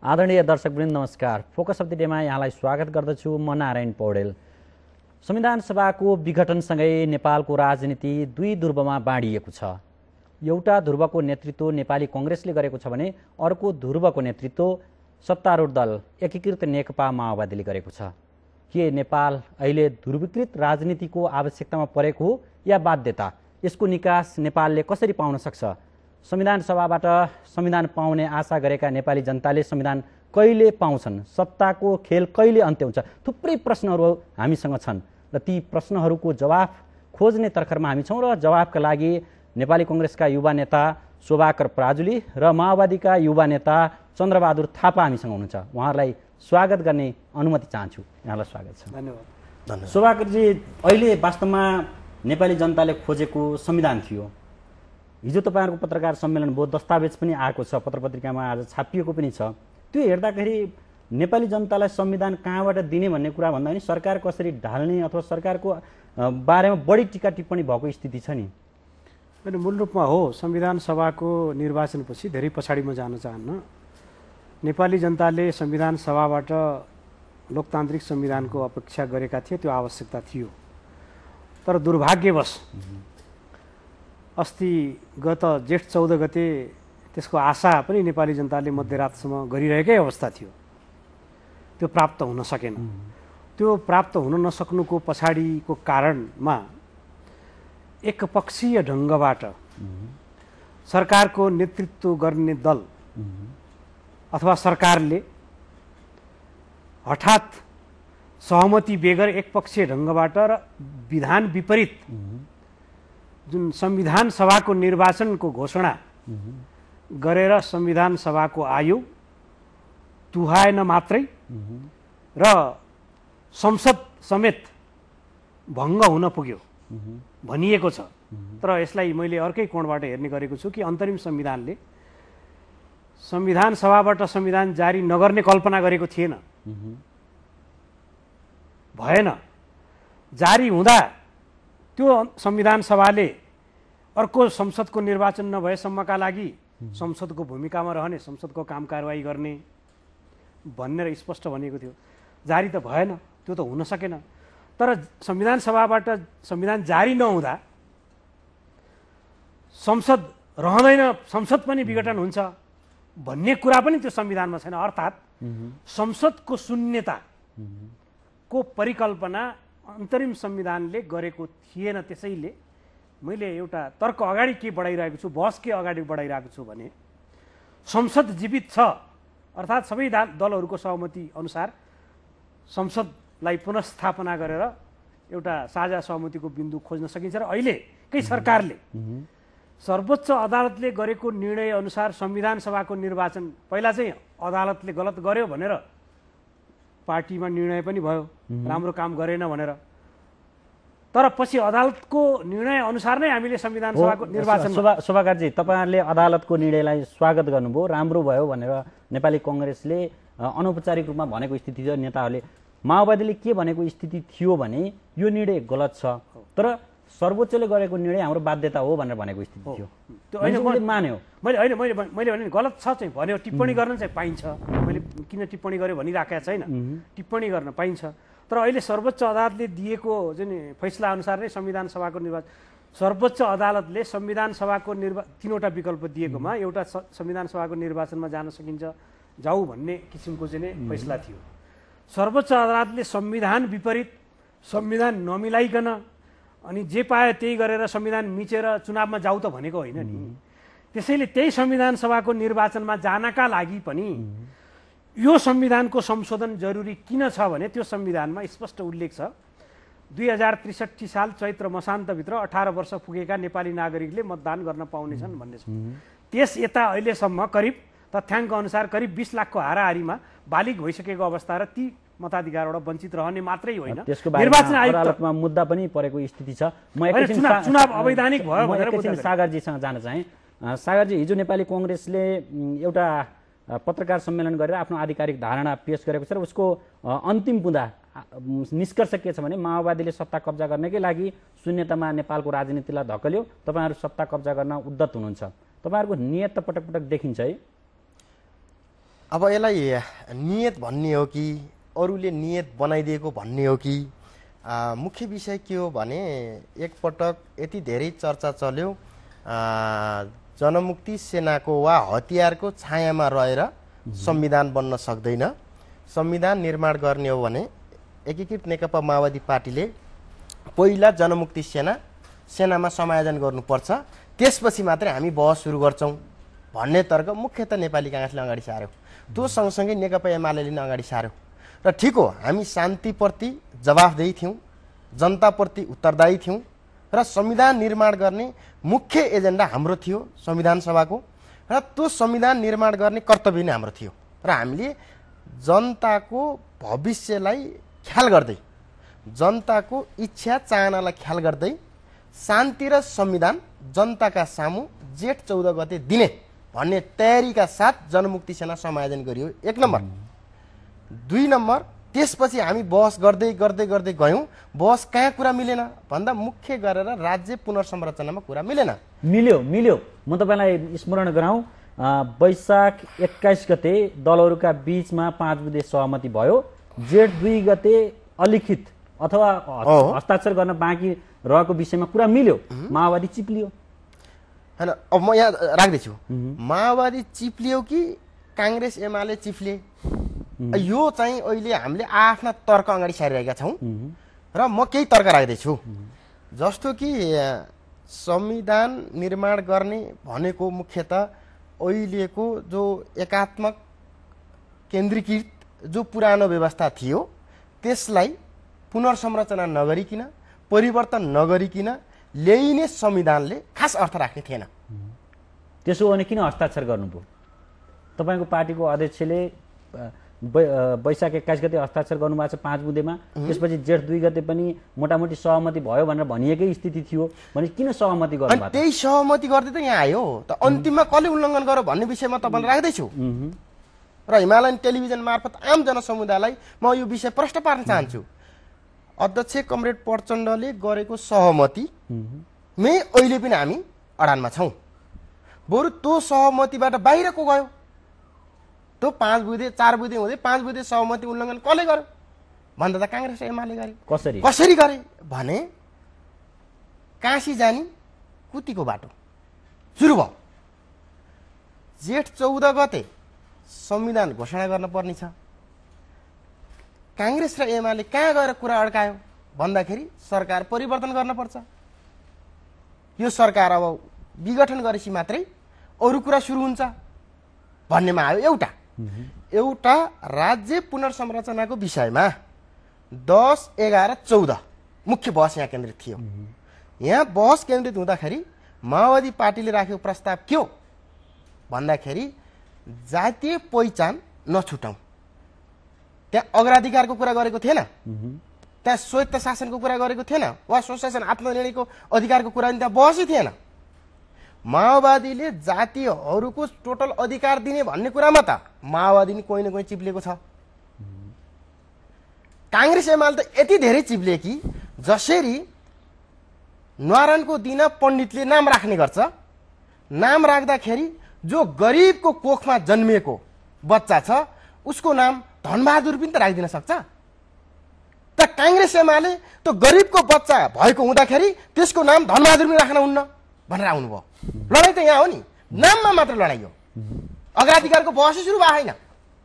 आदरणीय दर्शकवृन्द नमस्कार। Focus of the डेमा यहाँलाई स्वागत गर्दछु। म नारायण पौडेल। संविधान सभाको विघटनसँगै नेपालको राजनीति दुई ध्रुवमा बाँडिएको छ। एउटा ध्रुवको नेतृत्व नेपाली कांग्रेसले गरेको छ भने अर्को ध्रुवको नेतृत्व सत्तारूढ दल एकीकृत नेकपा माओवादीले गरेको छ। के नेपाल अहिले ध्रुवीकृत राजनीतिको आवश्यकतामा परेको हो या बाध्यता? यसको निकास नेपालले कसरी पाउन सक्छ? संविधान सभाबाट संविधान पाउने आशा गरेका नेपाली जनताले संविधान कहिले पाउँछन्? सत्ताको खेल कहिले अन्त्य हुन्छ? थुप्रै प्रश्नहरू हामीसँग छन् र ती प्रश्नहरूको जवाफ खोज्ने तर्खरमा हामी छौँ र जवाफका लागि नेपाली कांग्रेसका युवा नेता शोभाकर पराजुली र माओवादीका युवा नेता चन्द्रबहादुर थापा हामीसँग हुनुहुन्छ। उहाँहरूलाई स्वागत गर्ने अनुमति चाहन्छु। यहाँलाई स्वागत छ। धन्यवाद। शोभाकरजी, अहिले वास्तवमा नेपाली जनताले खोजेको संविधान थियो। हिजो तपाईहरुको पत्रकार सम्मेलन भयो, दस्तावेज पनि आएको छ, पत्रपत्रिकामा आज छापिएको पनि छ। त्यो हेर्दाखेरि नेपाली जनतालाई संविधान कहाँबाट दिने भन्ने कुरा भन्दा पनि सरकार कसरी ढाल्ने अथवा सरकारको बारेमा बढी टीका टिप्पणी भएको स्थिति छ नि। मैले मूल रूपमा हो संविधान सभाको निर्वाचनपछि धेरै पछाडि म जान चाहन्न। नेपाली जनताले संविधान सभाबाट लोकतान्त्रिक संविधानको अपेक्षा गरेका थिए, त्यो आवश्यकता थियो। तर दुर्भाग्यवश अस्ति गत जेठ 14 गते त्यसको आशा पनि नेपाली जनताले मध्यरातसम्म गरिरहेकै अवस्था थियो, त्यो प्राप्त हुन सकेन। त्यो प्राप्त हुन नसक्नुको पछाडिको कारणमा एकपक्षीय ढङ्गबाट सरकारको नेतृत्व गर्ने दल अथवा सरकारले हठात सहमति बेगर एकपक्षीय ढङ्गबाट र विधान विपरीत जुन संविधान सभाको निर्वाचनको घोषणा गरेर संविधान सभाको आयोग तुहाएन मात्रै र संसद समेत भङ्ग हुन पुग्यो भनिएको छ। तर यसलाई मैले अर्कै कोणबाट हेर्ने गरेको छु कि अन्तरिम संविधानले संविधान सभाबाट संविधान जारी नगर्ने कल्पना गरेको थिएन। भएन, जारी हुँदा त्यो संविधान सभाले अर्को संसदको निर्वाचन नभएसम्मका लागि संसदको भूमिकामा रहने, संसदको काम कारवाही गर्ने भनेर स्पष्ट भनेको थियो। जारी त भएन, त्यो त हुन सकेन। तर संविधान सभाबाट संविधान जारी नहुँदा संसद रहँदैन, संसद पनि विघटन हुन्छ भन्ने कुरा पनि त्यो संविधानमा छैन। अर्थात् संसदको शून्यताको परिकल्पना अन्तरिम संविधानले गरेको थिएन। त्यसैले मैले एउटा तर्क अगाडि के बढाइरहेको छु, बहस के अगाडि बढाइरहेको छु भने संसद जीवित छ, अर्थात् सबै दलहरूको सहमति अनुसार संसदलाई पुनर्स्थापना गरेर एउटा साझा सहमतिको बिन्दु खोज्न सकिन्छ। र अहिलेकै सरकारले सर्वोच्च अदालतले गरेको निर्णय अनुसार संविधान सभाको निर्वाचन पहिला चाहिँ अदालतले गलत गर्यो भनेर पार्टीमा निर्णय पनि भयो, राम्रो काम गरेन भनेर। तर पछि अदालतको निर्णय अनुसार नै हामीले संविधान सभाको निर्वाचन। शोभाकरजी, तपाईहरुले अदालतको निर्णयलाई स्वागत गर्नुभयो, राम्रो भयो भनेर नेपाली कांग्रेसले अनौपचारिक रूपमा भनेको स्थिति थियो। नेताहरूले माओवादीले के भनेको स्थिति थियो भने यो निर्णय गलत छ, तर सर्वोच्चले गरेको निर्णय हाम्रो बाध्यता हो भनेर भनेको स्थिति थियो। त्यो अहिले मान्यो मैले भने गलत छ चाहिँ भन्यो, टिप्पणी गर्न चाहिँ पाइन्छ। मैले किन टिप्पणी गर्यो भनिराखेको छैन, टिप्पणी गर्न पाइन्छ। तर अहिले सर्वोच्च अदालतले दिएको जुन फैसला अनुसार नै संविधान सभाको निर्वाचन, सर्वोच्च अदालतले संविधान सभाको तीनवटा विकल्प दिएकोमा एउटा संविधान सभाको निर्वाचनमा जान सकिन्छ जाऊ भन्ने किसिमको चाहिँ फैसला थियो। सर्वोच्च अदालतले संविधान विपरीत, संविधान नमिलाइकन अनि जे पायो त्यही गरेर संविधान मिचेर चुनावमा जाऊ त भनेको होइन नि। त्यसैले त्यही संविधान सभाको निर्वाचनमा जानका लागि पनि यो संविधानको संशोधन जरुरी किन छ भने त्यो संविधानमा स्पष्ट उल्लेख छ 2063 साल चैत्र मसान्तभित्र 18 वर्ष पुगेका नेपाली नागरिकले मतदान गर्न पाउनेछन् भन्ने छ। त्यस यता अहिलेसम्म करिब तथ्याङ्क अनुसार करिब 20 लाखको हाराहारीमा बालिग भइसकेको अवस्था र ती मताधिकारबाट वञ्चित रहने मात्रै होइन, निर्वाचन आयोगमा मुद्दा पनि परेको स्थिति छ। म चुनाव अवैधानिक भयो भनेर सागरजीसँग जान चाहे। सागरजी, हिजो नेपाली कांग्रेसले एउटा पत्रकार सम्मेलन गरेर आफ्नो आधिकारिक धारणा पेश गरेको छ र उसको अन्तिम बुँदा निष्कर्ष के छ भने माओवादीले सत्ता कब्जा गर्नकै लागि शून्यतामा नेपालको राजनीतिलाई धकल्यो, तपाईहरु सत्ता कब्जा गर्न उद्यत हुनुहुन्छ। तपाईहरुको नियत त पटक पटक देखिन्छ है। अब यसलाई नियत भन्ने हो कि अरूले नियत बनाइदिएको भन्ने हो कि मुख्य विषय के हो भने एकपटक यति धेरै चर्चा चल्यो जनमुक्ति सेनाको वा हतियारको छायामा रहेर संविधान बन्न सक्दैन, संविधान निर्माण गर्ने हो भने एकीकृत नेकपा माओवादी पार्टीले पहिला जनमुक्ति सेनामा समायोजन गर्नुपर्छ, त्यसपछि मात्रै हामी बहस सुरु गर्छौं भन्ने तर्क मुख्यतः नेपाली कांग्रेसले अगाडि सार्यो। त्यो सँगसँगै नेकपा एमाले पनि अगाडि सार्यो र ठिक हो, हामी शान्तिप्रति जवाफदेही थियौं, जनताप्रति उत्तरदायी थियौं र संविधान निर्माण गर्ने मुख्य एजेन्डा हाम्रो थियो संविधान सभाको र त्यो संविधान निर्माण गर्ने कर्तव्य नै हाम्रो थियो र हामीले जनताको भविष्यलाई ख्याल गर्दै जनताको इच्छा चाहनालाई ख्याल गर्दै शान्ति र संविधान जनताका सामु जेठ 14 गते दिने भन्ने तयारीका साथ जनमुक्ति सेना समायोजन गरियो। 1 नम्बर। 2 नम्बर, त्यसपछि हामी बहस गर्दै गर्दै गर्दै गयौं। बहस कहाँ कुरा मिलेन भन्दा मुख्य गरेर राज्य पुनर्संरचनामा कुरा मिलेन। मिल्यो। म तपाईलाई स्मरण गराउँ, वैशाख 21 गते दलहरूका बीचमा 5 बुँदे सहमति भयो। जेठ 2 गते अलिखित अथवा हस्ताक्षर गर्न बाँकी रहेको विषयमा कुरा मिल्यो, माओवादी चिप्लियो। हैन, अब म यहाँ राख्दैछु, माओवादी चिप्लियो कि कांग्रेस एमाले चिप्ले, यो चाहिँ अहिले हामीले आफ्ना तर्क अगाडि सारिरहेका छौं र म केही तर्क राख्दैछु। जस्तो कि संविधान निर्माण गर्ने भनेको मुख्यतः अहिलेको जो एकात्मक केन्द्रीकृत जो पुरानो व्यवस्था थियो त्यसलाई पुनर्संरचना नगरिकिन, परिवर्तन नगरिकिन ल्याइने संविधानले खास अर्थ राख्ने थिएन। त्यसो भने किन हस्ताक्षर गर्नुभयो? तपाईको पार्टीको अध्यक्षले वैशाख 21 गते हस्ताक्षर गर्नुभएको छ 5 बुँदेमा, त्यसपछि जेठ 2 गते पनि मोटामोटी सहमति भयो भनेर भनिएकै स्थिति थियो भने किन सहमति गर्नुभएको? त्यही सहमति गर्दै त यहाँ आयो त, अन्तिममा कसले उल्लङ्घन गर्यो भन्ने विषयमा तपाईलाई राख्दैछु र हिमालयन टेलिभिजन मार्फत आम जनसमुदायलाई म यो विषय प्रश्न पार्न चाहन्छु। अध्यक्ष कमरेड प्रचण्डले गरेको सहमति मै अहिले पनि हामी अडानमा छौं, बरु त्यो सहमतिबाट बाहिरको गयो। त्यो 5 बुँदे 4 बुँदे हुँदै 5 बुँदे सहमति उल्लङ्घन कसले गर्यो भन्दा त कांग्रेस र एमाले गरे। कसरी गरे भने काशी जानी कुतीको बाटो सुरु भयो। जेठ 14 गते संविधान घोषणा गर्न पर्ने छ। कांग्रेस र एमाले कहाँ गएर कुरा अड्कायो भन्दाखेरि सरकार परिवर्तन गर्न पर्छ, यो सरकार अब विघटन गरेपछि मात्रै अरु कुरा सुरु हुन्छ भन्नेमा आयो। एउटा राज्य पुनर्संरचनाको विषयमा 10, 11, 14 मुख्य बहस यहाँ केन्द्रित थियो। यहाँ बहस केन्द्रित हुँदाखेरि माओवादी पार्टीले राखेको प्रस्ताव के हो भन्दाखेरि जातीय पहिचान नछुटाउँ। त्यहाँ अग्राधिकारको कुरा गरेको थिएन, त्यहाँ स्वायत्त शासनको कुरा गरेको थिएन, वा स्वशासन आत्मनिर्णयको अधिकारको कुरा नि त्यहाँ बहसै थिएन। माओवादीले जातिहरूको टोटल अधिकार दिने भन्ने कुरामा त माओवादी नि कोही न कोही चिप्लेको छ। कांग्रेस एमाले त यति धेरै चिप्ले कि जसरी न्वारानको दिन पण्डितले नाम राख्ने गर्छ, नाम राख्दाखेरि जो गरिबको कोखमा जन्मिएको बच्चा छ उसको नाम धनबहादुर पनि त राखिदिन सक्छ। त कांग्रेस एमाले त गरिबको बच्चा भएको हुँदाखेरि त्यसको नाम धनबहादुर पनि राख्न हुन्न भनेर आउनुभयो। लडाई त यहाँ हो नि, नाममा मात्र लडाई हो, अग्राधिकारको बहस सुरु भएको छैन,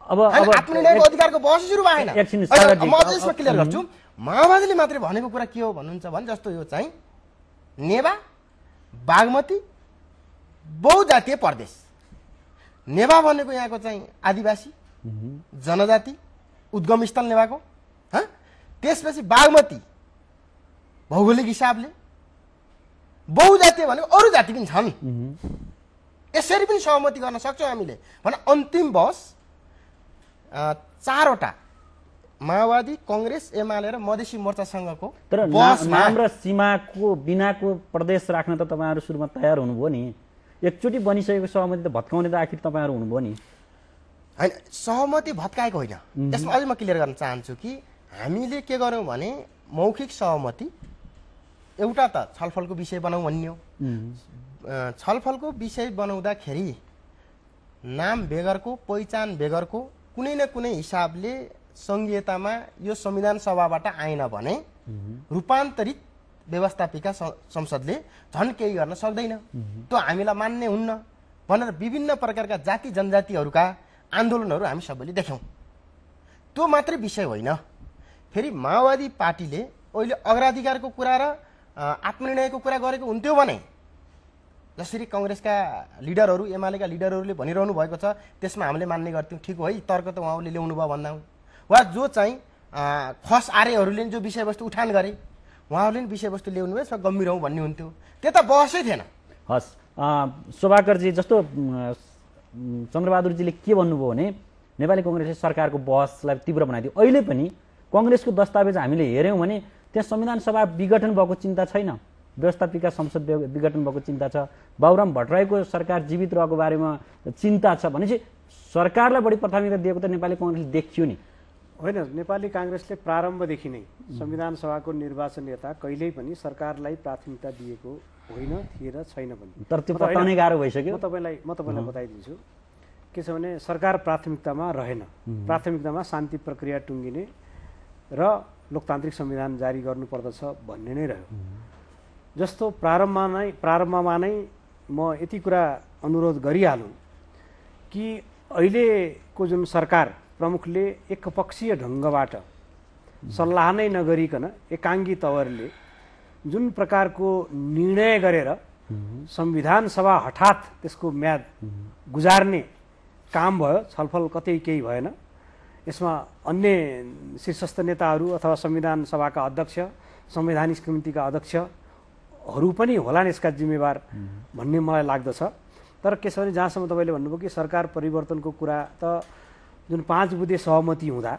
अब आत्मनिर्णयको अधिकारको बहस सुरु भएको छैन। म अझै यसमा क्लियर गर्छु, माओवादीले मात्रै भनेको कुरा के हो भन्नुहुन्छ भने जस्तो यो चाहिँ नेवा बागमती बहुजातीय प्रदेश, नेवा भनेको यहाँको चाहिँ आदिवासी जनजाति उद्गम स्थल नेवाको, त्यसपछि बागमती भौगोलिक हिसाबले, बहुजातीय भनेको अरू जाति पनि छन्। यसरी पनि सहमति गर्न सक्छौँ हामीले भने अन्तिम बहस 4 वटा माओवादी, कांग्रेस, एमाले र मधेसी मोर्चासँगको तर नाम र सीमाको बिनाको प्रदेश राख्न त तपाईहरु सुरुमा तयार हुनुभयो नि। एकचोटी बनिसकेको सहमति त भत्काउने त आखिर तपाईहरु हुनुभयो नि। हैन, सहमति भत्काएको होइन। यसमा अझै म क्लियर गर्न चाहन्छु कि हामीले के गर्यौं भने मौखिक सहमति एउटा त छलफलको विषय बनाऊ भन्ने हो। छलफलको विषय बनाउँदाखेरि नाम बेगरको पहिचान बेगरको कुनै न कुनै हिसाबले संघीयतामा यो संविधान सभाबाट आएन भने रूपान्तरित व्यवस्थापिका संसदले झन् केही गर्न सक्दैन। त्यो हामीलाई मान्ने हुन्न भनेर विभिन्न प्रकारका जाति जनजातिहरूका आन्दोलनहरू हामी सबैले देख्यौँ। त्यो मात्रै विषय होइन, फेरि माओवादी पार्टीले अहिले अग्राधिकारको कुरा र आत्मनिर्णयको कुरा गरेको हुन्थ्यो भने जसरी कांग्रेसका लिडरहरू एमालेका लिडरहरूले भनिरहनु भएको छ त्यसमा हामीले मान्ने गर्थ्यौँ। ठिक हो है, तर्क त उहाँहरूले ल्याउनु भयो भन्दा वा जो चाहिँ खस आर्यहरूले जो विषयवस्तु उठान गरे उहाँहरूले पनि विषयवस्तु ल्याउनु भयो यसमा गम्भीर हौँ भन्ने हुन्थ्यो। त्यता बहसै थिएन। हस् शोभाकरजी, जस्तो चन्द्रबहादुरजीले के भन्नुभयो भने नेपाली कांग्रेसले सरकारको बहसलाई तीव्र बनाइदियो। अहिले पनि कांग्रेसको दस्तावेज हामीले हेऱ्यौँ भने त्यहाँ संविधान सभा विघटन भएको चिन्ता छैन, व्यवस्थापिका संसद विघटन भएको चिन्ता छ, बाबुराम भट्टराईको सरकार जीवित रहेको बारेमा चिन्ता छ भनेपछि सरकारलाई बढी प्राथमिकता दिएको त नेपाली कांग्रेसले देखियो नि। होइन, नेपाली कांग्रेसले प्रारम्भदेखि नै संविधान सभाको निर्वाचन नेता कहिल्यै पनि सरकारलाई प्राथमिकता दिएको होइन, थिएन, छैन पनि। तर त्यो बताउनै गाह्रो भइसक्यो। म तपाईँलाई बताइदिन्छु के छ भने सरकार प्राथमिकतामा रहेन। प्राथमिकतामा शान्ति प्रक्रिया टुङ्गिने र लोकतान्त्रिक संविधान जारी गर्नुपर्दछ भन्ने नै रह्यो। जस्तो प्रारम्भमा नै म यति कुरा अनुरोध गरिहालौँ कि अहिलेको जुन सरकार प्रमुखले एकपक्षीय ढङ्गबाट सल्लाह नै नगरिकन एकाङ्गी तवरले जुन प्रकारको निर्णय गरेर संविधान सभा हठात त्यसको म्याद गुजार्ने काम भयो, छलफल कतै केही भएन। यसमा अन्य शीर्षस्थ नेताहरू अथवा संविधान सभाका अध्यक्ष, संवैधानिक समितिका अध्यक्षहरू पनि होलान् यसका जिम्मेवार भन्ने मलाई लाग्दछ। तर के छ भने जहाँसम्म तपाईँले भन्नुभयो कि सरकार परिवर्तनको कुरा त जुन 5 बुँदे सहमति हुँदा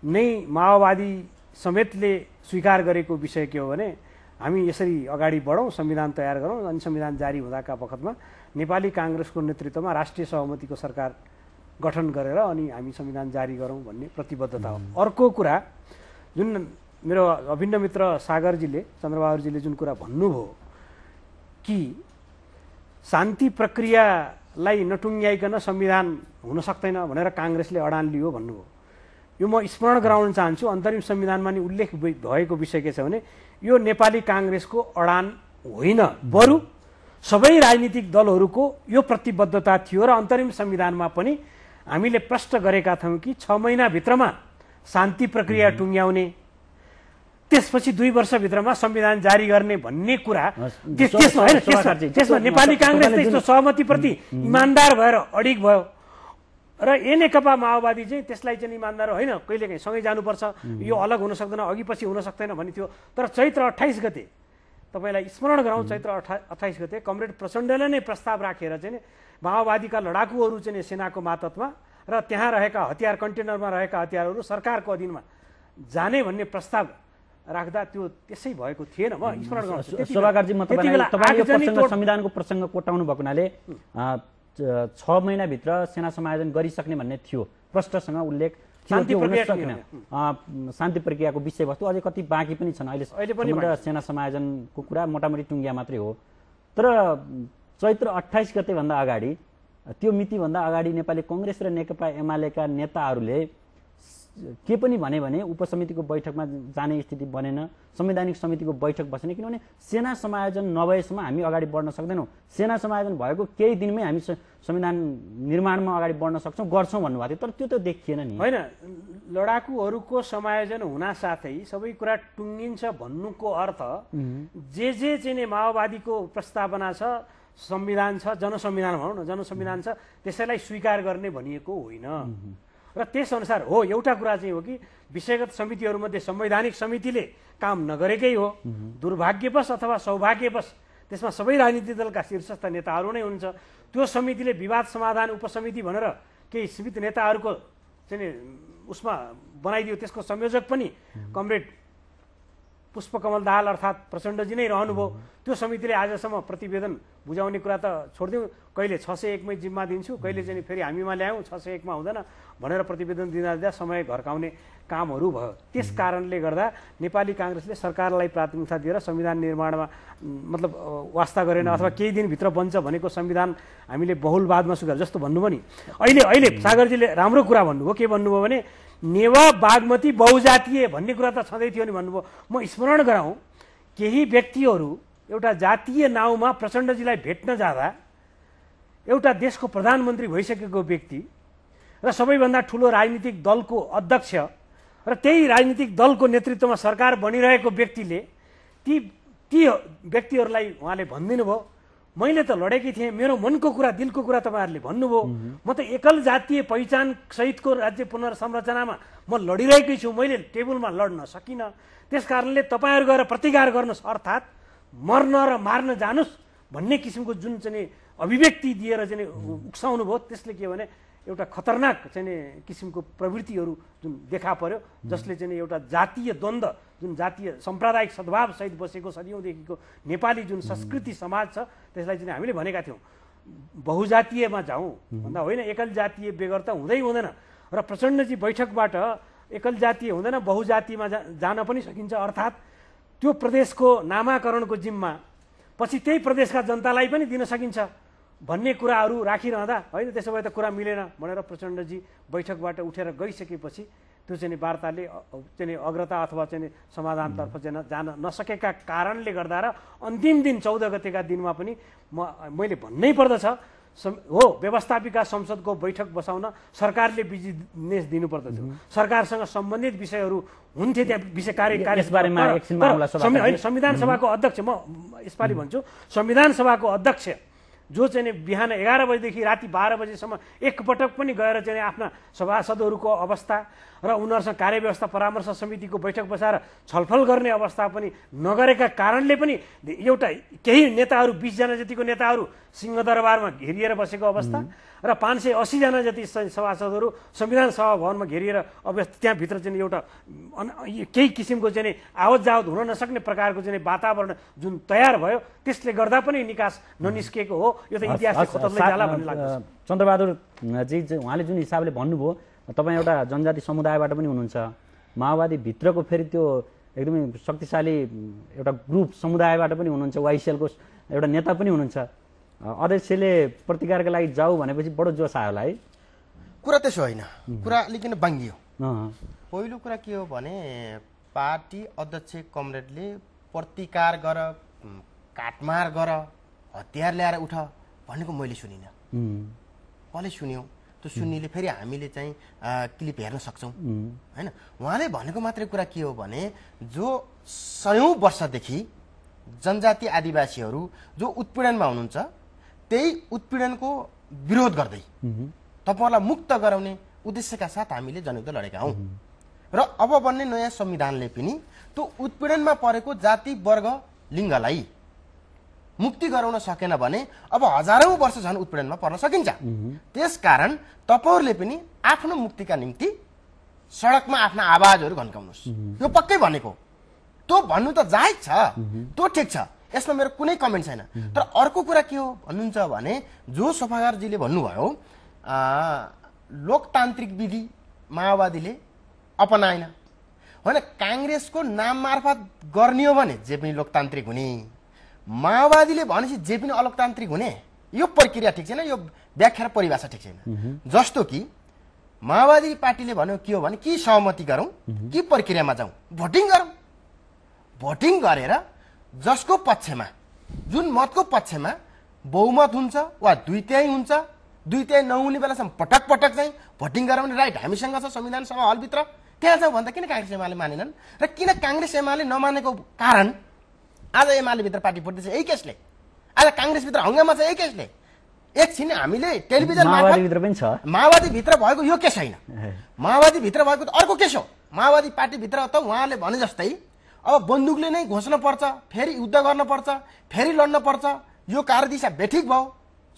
नै माओवादी समेतले स्वीकार गरेको विषय के हो भने हामी यसरी अगाडि बढौँ, संविधान तयार गरौँ, अनि संविधान जारी हुँदाका बखतमा नेपाली कांग्रेसको नेतृत्वमा राष्ट्रिय सहमतिको सरकार गठन गरेर अनि हामी संविधान जारी गरौँ भन्ने प्रतिबद्धता हो। अर्को कुरा जुन मेरो अभिन्न मित्र सागरजीले, चन्द्रबहादुरजीले जुन कुरा भन्नुभयो कि शान्ति प्रक्रियालाई नटुङ्ग्याइकन संविधान हुन सक्दैन भनेर कांग्रेसले अडान लियो भन्नुभयो। यो म स्मरण गराउन चाहन्छु, अन्तरिम संविधानमा नि उल्लेख भएको विषय के छ भने यो नेपाली कांग्रेसको अडान होइन, बरु सबै राजनीतिक दलहरूको यो प्रतिबद्धता थियो र अन्तरिम संविधानमा पनि हामीले प्रश्न गरेका थियौँ कि 6 महिनाभित्रमा शान्ति प्रक्रिया टुङ्ग्याउने, त्यसपछि 2 वर्षभित्रमा संविधान जारी गर्ने भन्ने कुरा त्यसमा नेपाली कांग्रेसले यस्तो सहमतिप्रति इमान्दार भएर अडिग भयो र नेकपा माओवादी चाहिँ त्यसलाई चाहिँ इमान्दार होइन, कहिलेकाहीँ सँगै जानुपर्छ, यो अलग हुन सक्दैन, अघिपछि हुन सक्दैन भन्ने थियो। तर चैत्र 28 गते तपाईँलाई स्मरण गराउँ, चैत्र 28 गते कमरेड प्रचण्डले नै प्रस्ताव राखेर चाहिँ माओवादीका लडाकुहरू चाहिँ सेनाको मातहतमा र त्यहाँ रहेका हतियार कन्टेनरमा रहेका हतियारहरू सरकारको अधीनमा जाने भन्ने प्रस्ताव राख्दा त्यो त्यसै भएको थिएन। म स्मरण गर्छु। शोभाकरजी, म तपाईँले संविधानको प्रसङ्ग कोटाउनु भएको हुनाले 6 महिनाभित्र सेना समायोजन गरिसक्ने भन्ने थियो, प्रश्नसँग उल्लेख शान्ति प्रक्रियाको विषयवस्तु अझै कति बाँकी पनि छन्। अहिले पनि सेना समायोजनको कुरा मोटामोटी टुङ्गिया मात्रै हो। तर चैत्र 28 गतेभन्दा अगाडि, त्यो मितिभन्दा अगाडि नेपाली कांग्रेस र नेकपा एमालेका नेताहरूले के पनि भने उपसमितिको बैठकमा जाने स्थिति बनेन, संवैधानिक समितिको बैठक बसेन, किनभने सेना समायोजन नभएसम्म हामी अगाडि बढ्न सक्दैनौँ। सेना समायोजन भएको केही दिनमै हामी संविधान निर्माणमा अगाडि बढ्न सक्छौँ, गर्छौँ भन्नुभएको थियो। तर त्यो त देखिएन नि। होइन, लडाकुहरूको समायोजन हुनासाथै सबै कुरा टुङ्गिन्छ भन्नुको अर्थ जे चाहिँ माओवादीको प्रस्तावना छ, संविधान छ, जनसंविधान भनौँ न, जनसंविधान छ, त्यसैलाई स्वीकार गर्ने भनिएको होइन। र त्यसअनुसार हो, एउटा कुरा चाहिँ हो कि विषयगत समितिहरूमध्ये संवैधानिक समितिले काम नगरेकै हो। दुर्भाग्यवश अथवा सौभाग्यवश त्यसमा सबै राजनीतिक दलका शीर्षस्थ नेताहरू नै हुनुहुन्छ। त्यो समितिले विवाद समाधान उपसमिति भनेर केही सीमित नेताहरूको चाहिँ उसमा बनाइदियो, त्यसको संयोजक पनि कमरेड पुष्पकमल दाहाल अर्थात् प्रचण्डजी नै रहनुभयो। त्यो समितिले आजसम्म प्रतिवेदन बुझाउने कुरा त छोडिदिउँ, कहिले 601मै जिम्मा दिन्छु, कहिले चाहिँ फेरि हामीमा ल्यायौँ 601मा हुँदैन भनेर प्रतिवेदन दिँदा समय घर्काउने कामहरू भयो। त्यस कारणले गर्दा नेपाली काङ्ग्रेसले सरकारलाई प्राथमिकता दिएर संविधान निर्माणमा मतलब वास्ता गरेन अथवा केही दिनभित्र बन्छ भनेको संविधान हामीले बहुलवादमा स्वीकार जस्तो भन्नुभयो नि। अहिले सागरजीले राम्रो कुरा भन्नुभयो। के भन्नुभयो भने नेवा बागमती बहुजातीय भन्ने कुरा त छँदै थियो नि भन्नुभयो। म स्मरण गराउँ, केही व्यक्तिहरू एउटा जातीय नाउँमा प्रचण्डजीलाई भेट्न जाँदा एउटा देशको प्रधानमन्त्री भइसकेको व्यक्ति र सबैभन्दा ठुलो राजनीतिक दलको अध्यक्ष र त्यही राजनीतिक दलको नेतृत्वमा सरकार बनिरहेको व्यक्तिले ती व्यक्तिहरूलाई उहाँले भनिदिनु भयो, मैले त लडेकी थिएँ, मेरो मनको कुरा दिलको कुरा तपाईँहरूले भन्नुभयो, म त एकल जातीय पहिचान सहितको राज्य पुनर्संरचनामा म लडिरहेकै छु, मैले टेबलमा लड्न सकिनँ, त्यस कारणले तपाईँहरू गएर प्रतिकार गर्नुहोस् अर्थात् मर्न र मार्न जानुहोस् भन्ने किसिमको जुन चाहिँ अभिव्यक्ति दिएर चाहिँ उक्साउनु भयो। त्यसले के भने एउटा खतरनाक चाहिँ किसिमको प्रवृत्तिहरू जुन देखा पर्यो, जसले चाहिँ एउटा जातीय द्वन्द्व जुन जातीय साम्प्रदायिक सद्भाव सहित बसेको सदियौँदेखिको नेपाली जुन संस्कृति समाज छ त्यसलाई चाहिँ हामीले भनेका थियौँ बहुजातीयमा जाउँ भन्दा होइन, एकल जातीय बेगर त हुँदैन र प्रचण्डजी बैठकबाट एकल जातीय हुँदैन बहुजातीयमा जान पनि सकिन्छ अर्थात् त्यो प्रदेशको नामाकरणको जिम्मा पछि त्यही प्रदेशका जनतालाई पनि दिन सकिन्छ भन्ने कुराहरू राखिरहँदा होइन त्यसो भए त कुरा मिलेन भनेर प्रचण्डजी बैठकबाट उठेर गइसकेपछि त्यो चाहिँ वार्ताले चाहिँ अग्रता अथवा चाहिँ समाधानतर्फ जान नसकेका कारणले गर्दा र अन्तिम दिन 14 गतेका दिनमा पनि मैले भन्नै पर्दछ हो व्यवस्थापिका संसदको बैठक बसाउन सरकारले बिजिनेस दिनुपर्दछ। सरकारसँग सम्बन्धित विषयहरू हुन्थे, त्यहाँ विषय संविधान सभाको अध्यक्ष, म यसपालि भन्छु संविधान सभाको अध्यक्ष जो चाहिँ बिहान 11 बजेदेखि राति 12 बजेसम्म एकपटक पनि गएर चाहिँ आफ्ना सभासदहरूको अवस्था र उनीहरूसँग कार्यव्यवस्था परामर्श समितिको बैठक बसाएर छलफल गर्ने अवस्था पनि नगरेका कारणले पनि एउटा केही नेताहरू 20 जना जतिको नेताहरू सिंहदरबारमा घेरिएर बसेको अवस्था र 580 जना जति सभासदहरू संविधान सभा भवनमा घेरिएर अवस्था, त्यहाँभित्र चाहिँ एउटा केही किसिमको चाहिँ आवत जावत हुन नसक्ने प्रकारको चाहिँ वातावरण जुन तयार भयो, त्यसले गर्दा पनि निकास ननिस्केको हो। यो त इतिहासले खतमले जाला भन्ने लाग्छ। चन्द्रबहादुर जी उहाँले जुन हिसाबले भन्नुभयो, तपाईँ एउटा जनजाति समुदायबाट पनि हुनुहुन्छ, माओवादी भित्रको फेरि त्यो एकदमै शक्तिशाली एउटा ग्रुप समुदायबाट पनि हुनुहुन्छ, वाइसिएलको एउटा नेता पनि हुनुहुन्छ, अध्यक्षले प्रतिकारका लागि जाऊ भनेपछि बडो जोस आयो होला है? कुरा त्यसो होइन, कुरा अलिकति बाङ्गियो। पहिलो कुरा के हो भने पार्टी अध्यक्ष कमरेडले प्रतिकार गर, काटमार गर, हतियार ल्याएर उठ भनेको मैले सुनिनँ। कसले सुन्यो? त्यो सुन्नेले फेरि हामीले चाहिँ क्लिप हेर्न सक्छौँ होइन। उहाँले भनेको मात्रै कुरा के हो भने जो 100औं वर्षदेखि जनजाति आदिवासीहरू जो उत्पीडनमा हुनुहुन्छ त्यही उत्पीडनको विरोध गर्दै तपाईँहरूलाई मुक्त गराउने उद्देश्यका साथ हामीले जनयुद्ध लडेका हौँ र अब बन्ने नयाँ संविधानले पनि त्यो उत्पीडनमा परेको जाति वर्ग लिङ्गलाई मुक्ति गराउन सकेन भने अब हजारौं वर्ष झन् उत्पीडनमा पर्न सकिन्छ। त्यसकारण तपाईहरुले पनि आफ्नो मुक्तिका निम्ति सडकमा आफ्ना आवाजहरू घन्काउनुस्। यो पक्कै भनेको, त्यो भन्नु त जायज छ, त्यो ठीक छ, यसमा मेरो कुनै कमेन्ट छैन। तर अर्को कुरा के हो भन्नुहुन्छ भने जो सभागारजीले भन्नुभयो लोकतान्त्रिक विधि माओवादीले अपनाएन होइन, कांग्रेसको नाम मार्फत गर्ने हो भने जे पनि लोकतान्त्रिक हुने, माओवादीले भनेपछि जे पनि अलोकतान्त्रिक हुने, यो प्रक्रिया ठीक छैन, यो व्याख्या र परिभाषा ठीक छैन। जस्तो कि माओवादी पार्टीले भन्यो के हो भने कि सहमति गरौँ कि प्रक्रियामा जाउँ, भोटिङ गरौँ, भोटिङ गरेर जसको पक्षमा जुन मतको पक्षमा बहुमत हुन्छ वा दुई तिहाई हुन्छ, दुई तिहाई नहुने बेलासम्म पटक पटक चाहिँ भोटिङ गराउने राइट हामीसँग छ संविधान सभा हलभित्र, त्यहाँ जाउँ भन्दा किन कांग्रेस एमाले मानेनन् र किन कांग्रेस एमाले नमानेको कारण आज एमाले भित्र पार्टी फुट्दैछ यही केसले, आज कांग्रेस भित्र हंगामा छ यही केसले। एकछिन हामीले टेलिभिजन माओवादी भित्र भएको यो केस होइन, माओवादी भित्र भएको त अर्को केस हो। माओवादी पार्टी भित्र त उहाँले भने जस्तै अब बन्दुकले नै घोस्न पर्छ, फेरि युद्ध गर्न पर्छ, फेरि लड्न पर्छ, यो कार्यदिशा बेठिक भयो,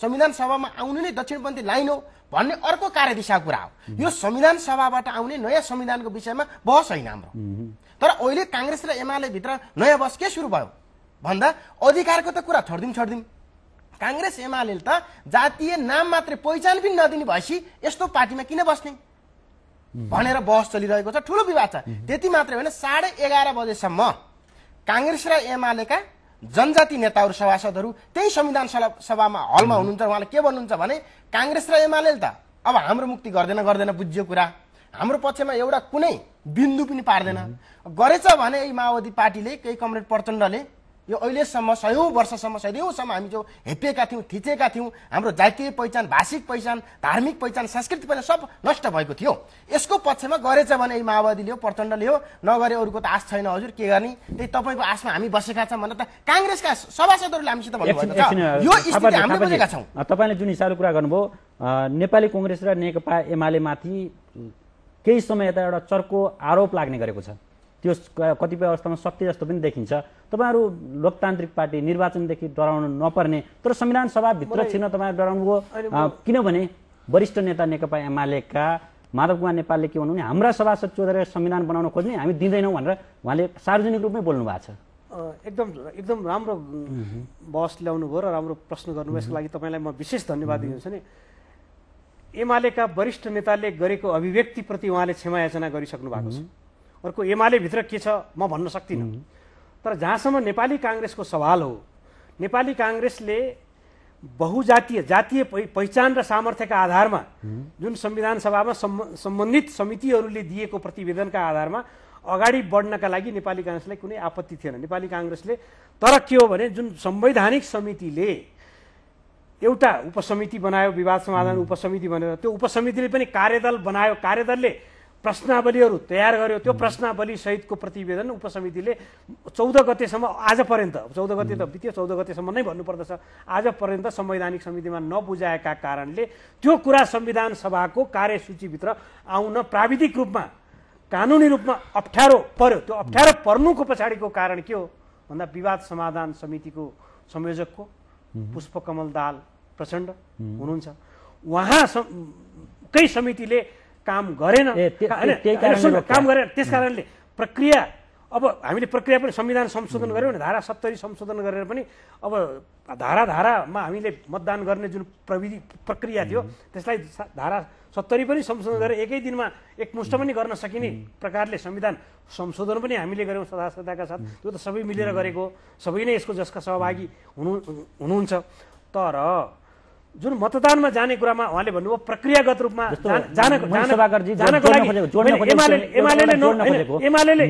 संविधान सभामा आउनु नै दक्षिणपन्थी लाइन हो भन्ने अर्को कार्यदिशा कुरा हो। यो संविधान सभाबाट आउने नयाँ संविधानको विषयमा बहस होइन हाम्रो। तर अहिले काङ्ग्रेस र एमाले भित्र नयाँ बस के सुरु भयो भन्दा अधिकारको त कुरा छोड्दिउँ काङ्ग्रेस एमाले त जातीय नाम मात्रै पहिचान पनि नदिने भएपछि यस्तो पार्टीमा किन बस्ने भनेर बहस चलिरहेको छ ठुलो विवाद छ त्यति मात्रै होइन 11:30 बजेसम्म काङ्ग्रेस र एमालेका जनजाति नेताहरू सभासदहरू त्यही संविधान सभामा हलमा हुनुहुन्छ उहाँले के भन्नुहुन्छ भने काङ्ग्रेस र एमाले त अब हाम्रो मुक्ति गर्दैन बुझ्यो कुरा हाम्रो पक्षमा एउटा कुनै बिन्दु पनि पार्दैन गरेछ भने यही माओवादी पार्टीले केही कमरेड प्रचण्डले यो अहिलेसम्म सयौं वर्षसम्म हामी जो हेपिएका थियौं थिचेका थियौं हाम्रो जातीय पहिचान भाषिक पहिचान धार्मिक पहिचान सांस्कृतिक पहिचान सब नष्ट भएको थियो यसको पक्षमा गरेछ भने यही माओवादीले हो प्रचण्डले हो नगरे अरूको त आश छैन हजुर के गर्ने त्यही तपाईको आशमा हामी बसेका छौं भनेर त काङ्ग्रेसका सभासदहरूले हामीसित भन्नुभएको छ यो स्थिति हामीले बुझेका छौं तपाईले जुन हिसाबले कुरा गर्नुभयो नेपाली कांग्रेस र नेकपा एमाले माथि केही समय यता एउटा चर्को आरोप लाग्ने गरेको छ त्यो कतिपय अवस्थामा शक्ति जस्तो पनि देखिन्छ तपाईहरु लोकतान्त्रिक पार्टी निर्वाचनदेखि डराउन नपर्ने तर संविधान सभा भित्र छिर्न तपाईहरु डराउनुभयो किनभने वरिष्ठ नेता नेकपा एमालेका माधव कुमार नेपालले के भन्नुहुन्छ हाम्रा सभासद चोरेर संविधान बनाउन खोज्ने हामी दिँदैनौं भनेर उहाँले सार्वजनिक रूपमै बोल्नु भएको छ एकदम राम्रो बहस ल्याउनु भयो र राम्रो प्रश्न गर्नुभयो यसको लागि तपाईलाई म विशेष धन्यवाद दिन्छु नि एमालेका वरिष्ठ नेताले गरेको अभिव्यक्तिप्रति उहाँले क्षमा याचना गरिसक्नु भएको छ अर्को एमाले भित्र के छ म भन्न सक्दिनँ तर जहाँसम्म नेपाली कांग्रेसको सवाल हो नेपाली कांग्रेसले बहुजातीय जातीय पहिचान र सामर्थ्यका आधारमा जुन संविधान सभामा सम्बन्धित समितिहरूले दिएको प्रतिवेदनका आधारमा अगाडि बढ्नका लागि नेपाली कांग्रेसलाई कुनै आपत्ति थिएन नेपाली कांग्रेसले तर के हो भने जुन संवैधानिक समितिले एउटा उपसमिति बनायो विवाद समाधान उपसमिति भनेर त्यो उपसमितिले पनि कार्यदल बनायो कार्यदलले प्रश्नावलीहरू तयार गर्यो त्यो प्रश्नावली सहितको प्रतिवेदन उपसमितिले 14 गतेसम्म आज पर्यन्त 14 गते त बित्यो 14 गतेसम्म नै भन्नुपर्दछ आज पर्यन्त संवैधानिक समितिमा नबुझाएका कारणले त्यो कुरा संविधान सभाको कार्यसूचीभित्र आउन प्राविधिक रूपमा कानुनी रूपमा अप्ठ्यारो पर्यो त्यो अप्ठ्यारो पर्नुको पछाडिको कारण के हो भन्दा विवाद समाधान समितिको संयोजकको पुष्पकमल दाहाल प्रचण्ड हुनुहुन्छ उहाँकै समितिले काम गरेन त्यसकारणले प्रक्रिया अब हामीले प्रक्रिया पनि संविधान संशोधन गर्यौं भने धारा 70 संशोधन गरेर पनि अब धारामा हामीले मतदान गर्ने जुन प्रक्रिया थियो त्यसलाई धारा 70 पनि संशोधन गरेर एकै दिनमा एकमुष्ट पनि गर्न सकिने प्रकारले संविधान संशोधन पनि हामीले गर्यौं सदासदाका साथ त्यो त सबै मिलेर गरेको सबै नै यसको जसका सहभागी हुनुहुन्छ तर जुन मतदानमा जाने कुरामा उहाँले भन्नुभयो प्रक्रियागत रूपमा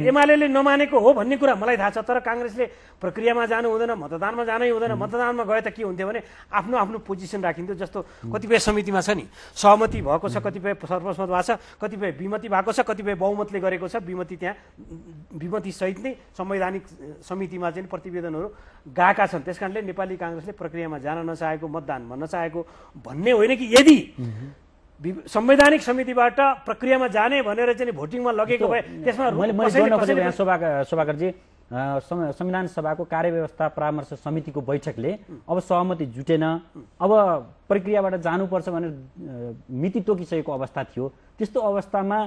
एमालेले नमानेको हो भन्ने कुरा मलाई थाहा छ तर कांग्रेसले प्रक्रियामा जानु हुँदैन मतदानमा जानै हुँदैन मतदानमा गए त के हुन्थ्यो भने आफ्नो आफ्नो पोजिसन राखिन्थ्यो जस्तो कतिपय समितिमा छ नि सहमति भएको छ कतिपय सर्वसम्मत भएको छ कतिपय विमति भएको छ कतिपय बहुमतले गरेको छ विमति त्यहाँ विमति सहित नै संवैधानिक समितिमा चाहिँ प्रतिवेदनहरू गएका छन् त्यसकारणले नेपाली कांग्रेसले प्रक्रियामा जान नचाहेको मतदानमा नचाहेको भन्ने होइन कि यदि संवैधानिक समितिबाट प्रक्रियामा जाने भनेर चाहिँ भोटिङमा लगेको भए त्यसमा शोभाकरजी संविधान सभाको कार्यव्यवस्था परामर्श समितिको बैठकले अब सहमति जुटेन अब प्रक्रियाबाट जानुपर्छ भनेर मिति तोकिसकेको अवस्था थियो त्यस्तो अवस्थामा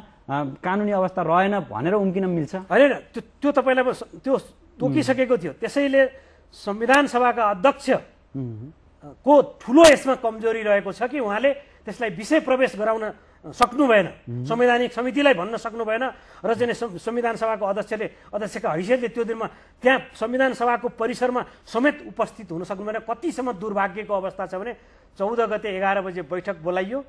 कानुनी अवस्था रहेन भनेर उम्किन मिल्छ हैन त्यो तपाईलाई त्यो तोकिसकेको थियो त्यसैले संविधान सभाका अध्यक्ष को ठूलो यसमा कमजोरी रहेको छ कि उहाँले त्यसलाई विषय प्रवेश गराउन सक्नु भएन संवैधानिक समितिलाई भन्न सक्नु भएन र चाहिँ संविधान सभाको अध्यक्षका हैसियतले त्यो दिनमा त्यहाँ संविधान सभाको परिसरमा समेत उपस्थित हुन सक्नु भएन कतिसम्म दुर्भाग्यको अवस्था छ भने 14 गते 11 बजे बैठक बोलाइयो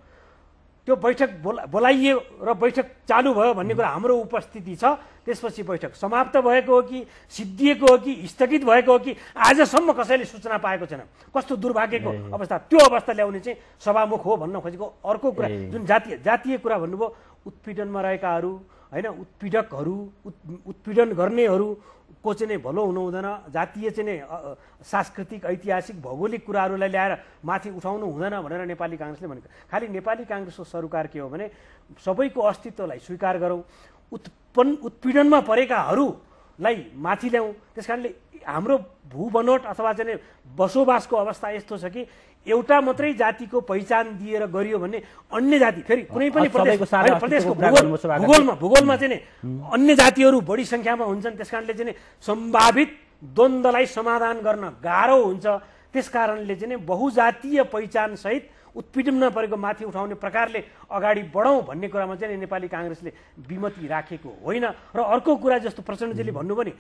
त्यो बैठक बोलाइयो र बैठक चालू भयो भन्ने कुरा हाम्रो उपस्थिति छ त्यसपछि बैठक समाप्त भएको हो कि सिद्धिएको हो कि स्थगित भएको हो कि आजसम्म कसैले सूचना पाएको छैन कस्तो दुर्भाग्यको अवस्था त्यो अवस्था ल्याउने चाहिँ सभामुख हो भन्न खोजेको अर्को कुरा जुन जातीय कुरा भन्नुभयो उत्पीडनमा रहेकाहरू हैन उत्पीडकहरू उत्पीडन गर्नेहरू को चाहिँ भलो हुनु हुँदैन जातीय चाहिँ सांस्कृतिक ऐतिहासिक भौगोलिक कुराहरूलाई ल्याएर माथि उठाउनु हुँदैन भनेर नेपाली कांग्रेसले भनेको खाली नेपाली कांग्रेसको सरोकार के हो भने सबैको अस्तित्वलाई स्वीकार गरौँ उत्पीडनमा परेकाहरू लाई माथि ल्याउँ। त्यस कारणले हाम्रो भूबनोट अथवा चाहिँ बसोबासको अवस्था यस्तो छ कि एउटा मात्रै जातिको पहिचान दिएर गरियो भने अन्य जाति फेरि कुनै पनि प्रदेशको भूगोलमा चाहिँ अन्य जातिहरू बढी सङ्ख्यामा हुन्छन्। त्यस कारणले चाहिँ सम्भावित द्वन्द्वलाई समाधान गर्न गाह्रो हुन्छ। त्यस कारणले चाहिँ बहुजातीय पहिचान सहित उत्पीडनमा परेको माथि उठाउने प्रकारले अगाडि बढौँ भन्ने कुरामा चाहिँ नेपाली काङ्ग्रेसले विमति राखेको होइन। र अर्को कुरा जस्तो प्रचण्डजीले भन्नुभयो नि,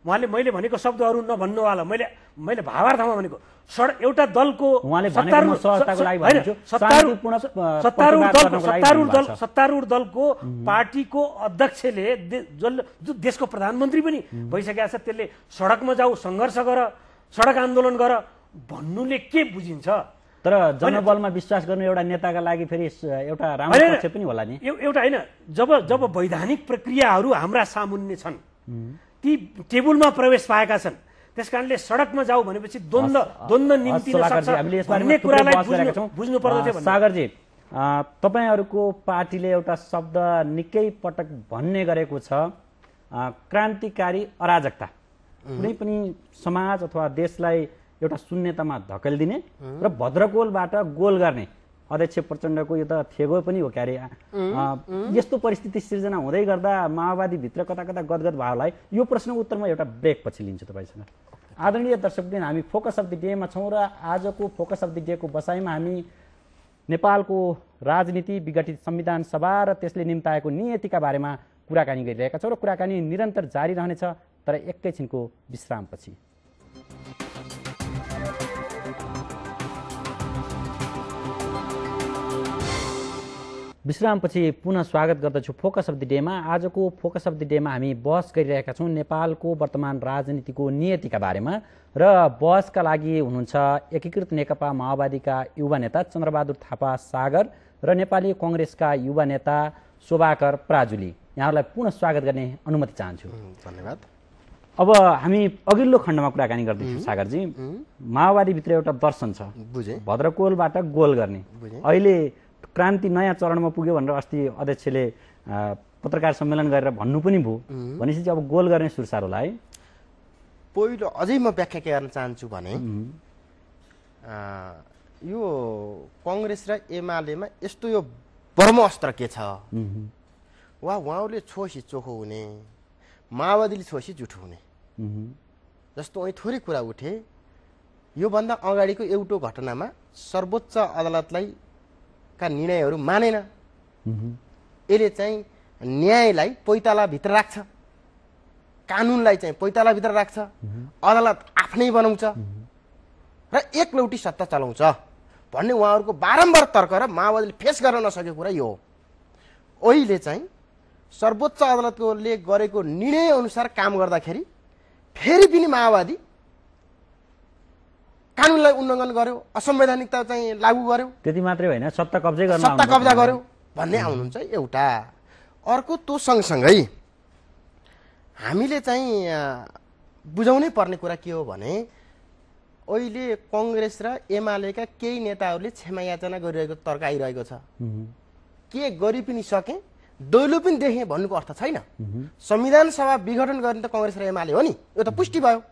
उहाँले मैले भनेको शब्दहरू नभन्नुहोला, मैले भावार्थमा भनेको एउटा दलको सत्तारूढ दलको पार्टीको अध्यक्षले जो देशको प्रधानमन्त्री पनि भइसकेका छ त्यसले सडकमा जाऊ, सङ्घर्ष गर, सडक आन्दोलन गर भन्नुले के बुझिन्छ? तर जनबलमा विश्वास गर्नु एउटा नेताका लागि फेरि एउटा राम्रो पक्ष पनि होला नि। एउटा होइन, जब वैधानिक प्रक्रियाहरू हाम्रा सामुन्ने छन्, ती टेबलमा प्रवेश पाएका छन्, त्यस कारणले सडकमा जाऊ भनेपछि द्वन्द्व निम्तिन सक्छ भन्ने कुरालाई बुझ्नु पर्दथ्यो। सागरजी, तपाईँहरूको पार्टीले एउटा शब्द निकै पटक भन्ने गरेको छ, क्रान्तिकारी अराजकता। कुनै पनि समाज अथवा देशलाई एउटा शून्यतामा धकेलिदिने र भद्रकोलबाट गोल गर्ने अध्यक्ष प्रचण्डको यो त थेगो पनि हो क्यारे। यस्तो परिस्थिति सिर्जना हुँदै गर्दा माओवादीभित्र कता कता गदगद भावलाई यो प्रश्नको उत्तरमा एउटा ब्रेक पछि लिन्छु तपाईँसँग। आदरणीय दर्शकवृन्द, हामी फोकस अफ द डेमा छौँ र आजको फोकस अफ द डेको बसाइमा हामी नेपालको राजनीति, विघटित संविधान सभा र त्यसले निम्ताएको नियतिका बारेमा कुराकानी गरिरहेका छौँ र कुराकानी निरन्तर जारी रहनेछ, तर एकैछिनको विश्रामपछि। विश्रामपछि पुनः स्वागत गर्दछु फोकस अफ द डेमा। आजको फोकस अफ द डेमा हामी बहस गरिरहेका छौँ नेपालको वर्तमान राजनीतिको नियतिका बारेमा र बहसका लागि हुनुहुन्छ एकीकृत नेकपा माओवादीका युवा नेता चन्द्रबहादुर थापा सागर र नेपाली कङ्ग्रेसका युवा नेता शोभाकर पराजुली। यहाँहरूलाई पुनः स्वागत गर्ने अनुमति चाहन्छु। धन्यवाद। अब हामी अघिल्लो खण्डमा कुराकानी गर्दैछौँ सागरजी। माओवादीभित्र एउटा दर्शन छ, भद्रकोलबाट गोल गर्ने। अहिले क्रान्ति नयाँ चरणमा पुग्यो भनेर अस्ति अध्यक्षले पत्रकार सम्मेलन गरेर भन्नु पनि भयो। भनेपछि अब गोल गर्ने सुरसार होला है। पहिलो अझै म व्याख्या के गर्न चाहन्छु भने यो कङ्ग्रेस र एमालेमा यस्तो यो ब्रह्मास्त्र के छ, वा उहाँहरूले छोसी चोखो हुने, माओवादीले छोसी जुठो हुने जस्तो अहिले थोरै कुरा उठे। योभन्दा अगाडिको एउटो घटनामा सर्वोच्च अदालतलाई का निर्णयहरू मानेन, यसले चाहिँ न्यायलाई पैतालाभित्र राख्छ, कानुनलाई चाहिँ पैतालाभित्र राख्छ, अदालत आफ्नै बनाउँछ र एकलौटी सत्ता चलाउँछ भन्ने उहाँहरूको बारम्बार तर्क र माओवादीले फेस गर्न नसकेको कुरा यो हो। अहिले चाहिँ सर्वोच्च अदालतले गरेको निर्णय अनुसार काम गर्दाखेरि फेरि पनि माओवादी कानुनलाई उल्लङ्घन गर्यो, असंवैधानिकता चाहिँ लागू गर्यो, त्यति मात्रै होइन सत्ता कब्जा गर्यो भन्ने आउनुहुन्छ एउटा। अर्को त्यो सँगसँगै हामीले चाहिँ बुझाउनै पर्ने कुरा के हो भने अहिले कङ्ग्रेस र एमालेका केही नेताहरूले क्षमा याचना गरिरहेको तर्क आइरहेको छ। के गरि पनि सके, दैलो पनि देखेँ भन्नुको अर्थ छैन। संविधान सभा विघटन गर्ने त कङ्ग्रेस र एमाले हो नि, यो त पुष्टि भयो।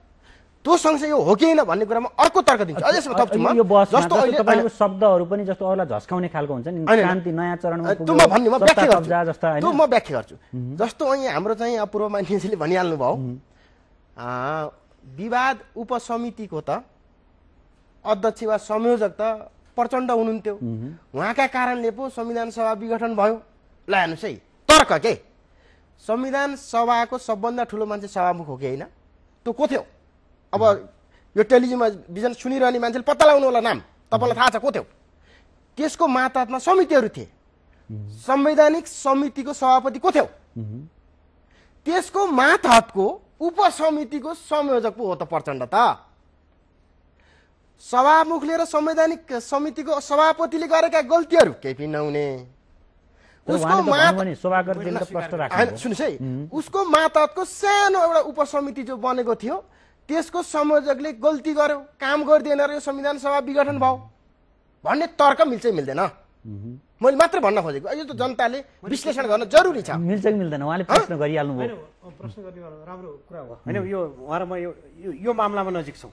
त्यो सँगसँगै यो हो कि होइन भन्ने कुरामा अर्को तर्क दिन्छु। अझैसम्म थप्छु म, जस्तो अहिले शब्दहरू पनि जस्तो अरूलाई झस्काउने खालको हुन्छ नि, क्रान्ति नयाँ चरणमा पुग्यो, म व्याख्या गर्छु। जस्तो अहिले हाम्रो चाहिँ पूर्व मान्छेले भनिहाल्नु भयो, विवाद उपसमितिको त अध्यक्ष वा संयोजक त प्रचण्ड हुनुहुन्थ्यो, उहाँका कारणले पो संविधान सभा विघटन भयो। ल हेर्नुहोस् है, तर्क के संविधान सभाको सबभन्दा ठुलो मान्छे सभामुख हो कि होइन? त्यो को थियो? अब यो टेलिभिजन सुनिरहने मान्छेले पत्ता लगाउनु होला नाम, तपाईँलाई थाहा छ को थियो? त्यसको मातहतमा समितिहरू थिए। संवैधानिक समितिको सभापति को थियो? त्यसको मातहतको उपसमितिको संयोजक पो हो त प्रचण्ड त। सभामुखले र संवैधानिक समितिको सभापतिले गरेका गल्तीहरू केही पनि नहुने। सुन्नुहोस् है, उसको मातहतको सानो एउटा उपसमिति जो बनेको थियो त्यसको संयोजकले गल्ती गर्यो, काम गरिदिएन र यो संविधान सभा विघटन भयो भन्ने तर्क मिल्छ मिल्दैन? मैले मात्र भन्न खोजेको यो त जनताले विश्लेषण गर्न जरुरी छ। मिल्छ कि मिल्दैन उहाँले प्रश्न गरिहाल्नु भयो। प्रश्न गर्ने राम्रो कुरा हो होइन, यो उहाँ र म यो मामलामा नजिक छौँ।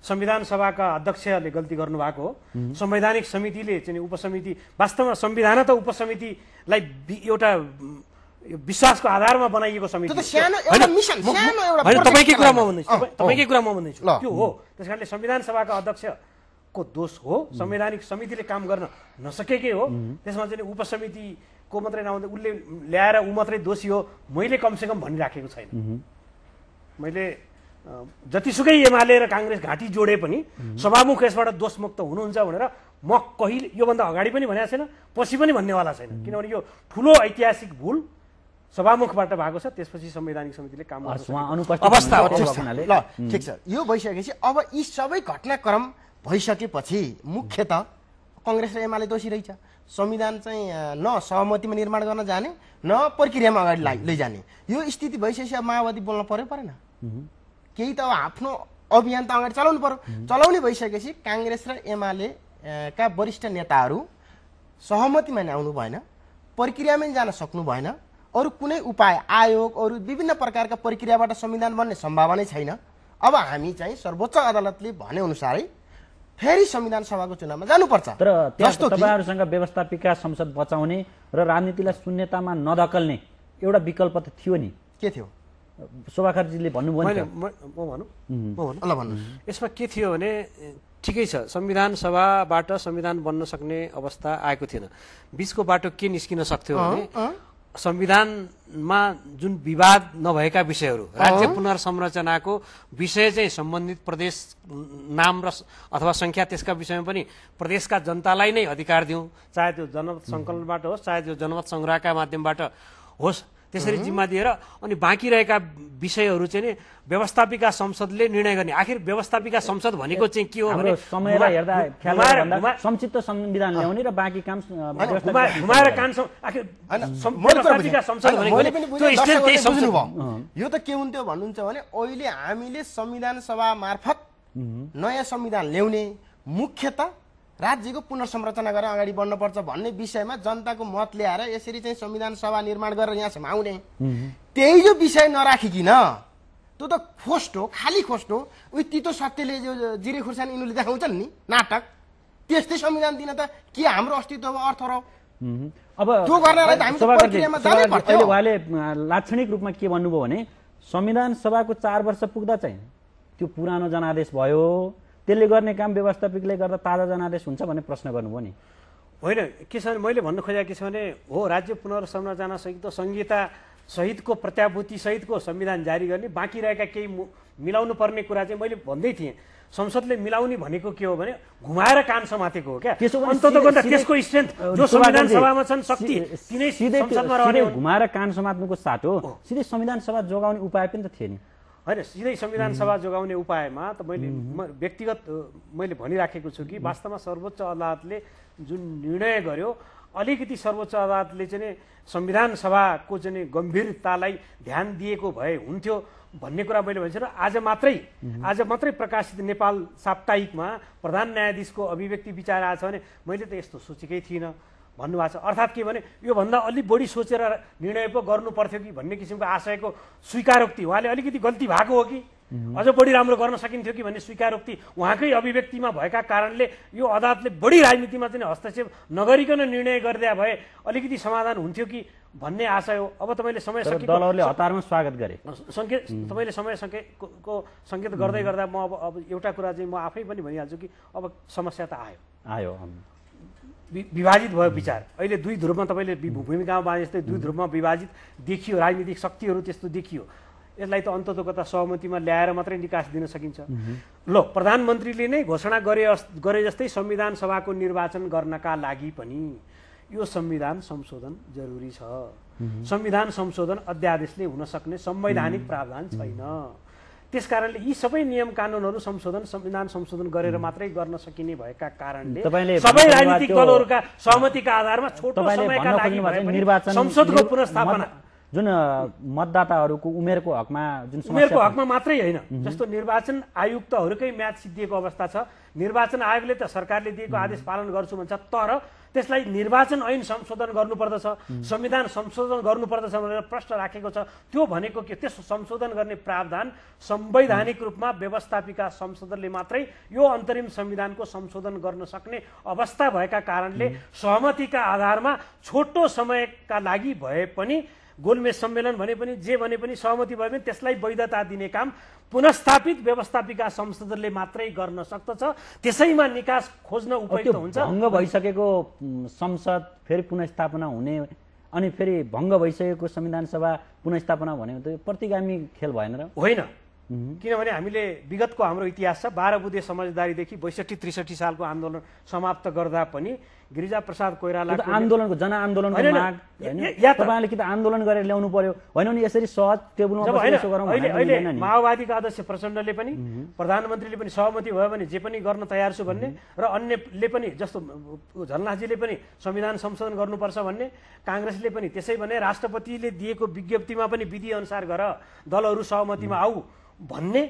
संविधान सभाका अध्यक्षले गल्ती गर्नुभएको हो। संवैधानिक समितिले चाहिँ उपसमिति, वास्तवमा संविधान त उपसमितिलाई एउटा विश्वासको आधारमा बनाइएको समिति तपाईँकै कुरा म भन्दैछु त्यो हो। त्यस कारणले संविधान सभाका अध्यक्षको दोष हो, संवैधानिक समितिले काम गर्न नसकेकै हो। त्यसमा चाहिँ उपसमितिको मात्रै नहुँदै उसले ल्याएर ऊ मात्रै दोषी हो मैले कमसेकम भनिराखेको छैन। मैले जतिसुकै एमाले र काङ्ग्रेस घाँटी जोडे पनि सभामुख यसबाट दोषमुक्त हुनुहुन्छ भनेर म कहिले योभन्दा अगाडि पनि भनेको छैन, पछि पनि भन्नेवाला छैन। किनभने यो ठुलो ऐतिहासिक भूल सभामुखबाट भएको छ। त्यसपछि संवैधानिक समितिले काम अवस्था ल ठिक छ। यो भइसकेपछि अब यी सबै घटनाक्रम भइसकेपछि मुख्यत कङ्ग्रेस र एमाले दोषी रहेछ। संविधान चाहिँ न सहमतिमा निर्माण गर्न जाने न प्रक्रियामा अगाडि लैजाने यो स्थिति भइसकेपछि अब माओवादी बोल्न पर्यो परेन? केही त अब आफ्नो अभियान त अगाडि चलाउनु पर्यो। चलाउने भइसकेपछि काङ्ग्रेस र एमाले का वरिष्ठ नेताहरू सहमतिमा नै आउनु भएन, प्रक्रियामै जान सक्नु भएन। अरू कुनै उपाय आयोग अरू विभिन्न प्रकारका प्रक्रियाबाट संविधान बन्ने सम्भावना छैन। अब हामी चाहिँ सर्वोच्च अदालतले भने अनुसारै फेरि संविधान सभाको चुनावमा जानुपर्छ। तर तपाईहरुसँग व्यवस्थापिका संसद बचाउने र राजनीतिलाई शून्यतामा नधकल्ने एउटा विकल्प त थियो नि। के थियो? शोभा खरेलजीले भन्नुभयो नि। यसमा के थियो भने ठिकै छ, संविधान सभाबाट संविधान बन्न सक्ने अवस्था आएको थिएन। बीचको बाटो के निस्किन सक्थ्यो भने संविधानमा जुन विवाद नभएका विषयहरू, राज्य पुनर्संरचनाको विषय चाहिँ सम्बन्धित प्रदेश नाम र अथवा संख्या त्यसका विषयमा पनि प्रदेशका जनतालाई नै अधिकार दिउँ, चाहे त्यो जनमत संकलनबाट होस् चाहे त्यो जनमत संग्रहका माध्यमबाट होस्, त्यसरी जिम्मा दिएर अनि बाँकी रहेका विषयहरू चाहिँ नि व्यवस्थापिका संसदले निर्णय गर्ने। आखिर व्यवस्थापिका संसद भनेको चाहिँ के हो भने समयलाई हेर्दा संक्षिप्त संविधान ल्याउने र बाँकी काम घुमाएर कान आखिर व्यवस्थापिका संसद भनेको यो त के हुन्थ्यो भन्नुहुन्छ भने अहिले हामीले संविधान सभा मार्फत नयाँ संविधान ल्याउने, मुख्यतः राज्यको पुनर्संरचना गरेर अगाडि बढ्नुपर्छ भन्ने विषयमा जनताको मत ल्याएर यसरी चाहिँ संविधान सभा निर्माण गरेर यहाँसम्म आउने, त्यही जो विषय नराखिकिन त्यो त खोस्ट हो, खाली खोस्ट हो। उही तितो सत्यले जो जिरे खुर्सानी यिनीहरूले देखाउँछन् नि नाटक, त्यस्तै संविधान दिन त के हाम्रो अस्तित्वमा अर्थ र? अब त्यो गर्नलाई त हामी प्रक्रियामा जानै पर्छ। उहाँले लाक्षणिक रूपमा के भन्नुभयो भने संविधान सभाको 4 वर्ष पुग्दा चाहिँ त्यो पुरानो जनादेश भयो, त्यसले गर्ने काम व्यवस्थापिकले गर्दा ताजा जनादेश हुन्छ भन्ने प्रश्न गर्नुभयो नि। होइन, के छ भने मैले भन्नु खोजेको के छ भने हो, राज्य पुनर्संरचना सहित संहिता सहितको प्रत्याभूति सहितको संविधान जारी गर्ने, बाँकी रहेका केही मिलाउनु पर्ने कुरा चाहिँ मैले भन्दै थिएँ। संसदले मिलाउने भनेको के हो भने घुमाएर कान समातेको हो क्या। अन्ततः त्यसको स्ट्रेन्थ जो संविधान सभामा छन् शक्ति तिनै संसदमा रहने हो। घुमाएर कान समात्नुको साटो सिधै संविधान सभा जोगाउने उपाय पनि त थियो नि। होइन, सिधै संविधान सभा जोगाउने उपायमा त व्यक्तिगत मैले भनिराखेको छु कि वास्तवमा सर्वोच्च अदालतले जुन निर्णय गर्यो, अलिकति सर्वोच्च अदालतले चाहिँ संविधान सभाको चाहिँ गम्भीरतालाई ध्यान दिएको भए हुन्थ्यो भन्ने कुरा मैले भनिसकेँ। आज मात्रै प्रकाशित नेपाल साप्ताहिकमा प्रधान न्यायाधीशको अभिव्यक्ति विचार आएछ भने मैले त यस्तो सोचेकै थिइनँ भन्नुभएको छ। अर्थात् के भने योभन्दा अलि बढी सोचेर निर्णय पो गर्नु पर्थ्यो कि भन्ने किसिमको आशयको स्वीकारोक्ति, उहाँले अलिकति गल्ती भएको हो कि अझ बढी राम्रो गर्न सकिन्थ्यो कि भन्ने स्वीकारोक्ति उहाँकै अभिव्यक्तिमा भएका कारणले यो अदालतले बढी राजनीतिमा चाहिँ हस्तक्षेप नगरिकन निर्णय गरिदिए भए अलिकति समाधान हुन्थ्यो कि भन्ने आशय हो। अब तपाईँले समय दलहरूले हतारमा स्वागत गरे, तपाईँले समय सङ्केतको सङ्केत गर्दै गर्दा म अब एउटा कुरा चाहिँ म आफै पनि भनिहाल्छु कि अब समस्या त आयो, विभाजित भयो विचार। अहिले दुई ध्रुवमा तपाईँले भूमिकामा बाँधे जस्तै दुई ध्रुवमा विभाजित देखियो, राजनीतिक शक्तिहरू त्यस्तो देखियो। यसलाई त अन्ततोगत सहमतिमा ल्याएर मात्रै निकास दिन सकिन्छ। ल, प्रधानमन्त्रीले नै घोषणा गरे जस्तै संविधान सभाको निर्वाचन गर्नका लागि पनि यो संविधान संशोधन जरुरी छ। संविधान संशोधन अध्यादेशले हुन सक्ने संवैधानिक प्रावधान छैन। त्यसकारणले यी सबै नियम कानुनहरू संविधान संशोधन गरेर मात्रै गर्न सकिने भएका कारणले सबै राजनीतिक दलहरूका सहमतिका आधारमा छोटो समयका लागि संसदको पुनर्स्थापना जुन मतदाताहरूको उमेरको हकमा जुन उमेरको हकमा मात्रै होइन, जस्तो निर्वाचन आयुक्तहरूकै म्याद सिद्धिएको अवस्था छ। निर्वाचन आयोगले त सरकारले दिएको आदेश पालन गर्छु भन्छ, तर त्यसलाई निर्वाचन ऐन संशोधन गर्नुपर्दछ, संविधान संशोधन गर्नुपर्दछ भनेर प्रश्न राखेको छ। त्यो भनेको के? त्यस संशोधन गर्ने प्रावधान संवैधानिक रूपमा व्यवस्थापिका संसदले मात्रै यो अन्तरिम संविधानको संशोधन गर्न सक्ने अवस्था भएका कारणले सहमतिका आधारमा छोटो समयका लागि भए पनि गोलमेज सम्मेलन भने पनि जे भने पनि सहमति भयो भने त्यसलाई वैधता दिने काम पुनस्थापित व्यवस्थापिका संसदले मात्रै गर्न सक्दछ। त्यसैमा निकास खोज्न उपयुक्त हुन्छ। भङ्ग भइसकेको संसद फेरि पुनस्थापना हुने अनि फेरि भङ्ग भइसकेको संविधान सभा पुनस्थापना भन्यो त प्रतिगामी खेल भएन र? होइन, किनभने हामीले विगतको हाम्रो इतिहास छ। 12 बुँदे समझदारीदेखि 62-63 सालको आन्दोलन समाप्त गर्दा पनि गिरिजा प्रसाद कोइरालाको आन्दोलनको जनआन्दोलनको माग तपाईले कि त आन्दोलन गरेर ल्याउनु पर्यो, होइन नि यसरी सहज टेबलमा बसेर यसो गरौँ। अहिले माओवादीका अध्यक्ष प्रचण्डले पनि प्रधानमन्त्रीले पनि सहमति भयो भने जे पनि गर्न तयार छु भन्ने र अन्यले पनि जस्तो झलनाथजीले पनि संविधान संशोधन गर्नुपर्छ भन्ने, काङ्ग्रेसले पनि त्यसै भने राष्ट्रपतिले दिएको विज्ञप्तिमा पनि विधि अनुसार गर दलहरू सहमतिमा आऊ भन्ने,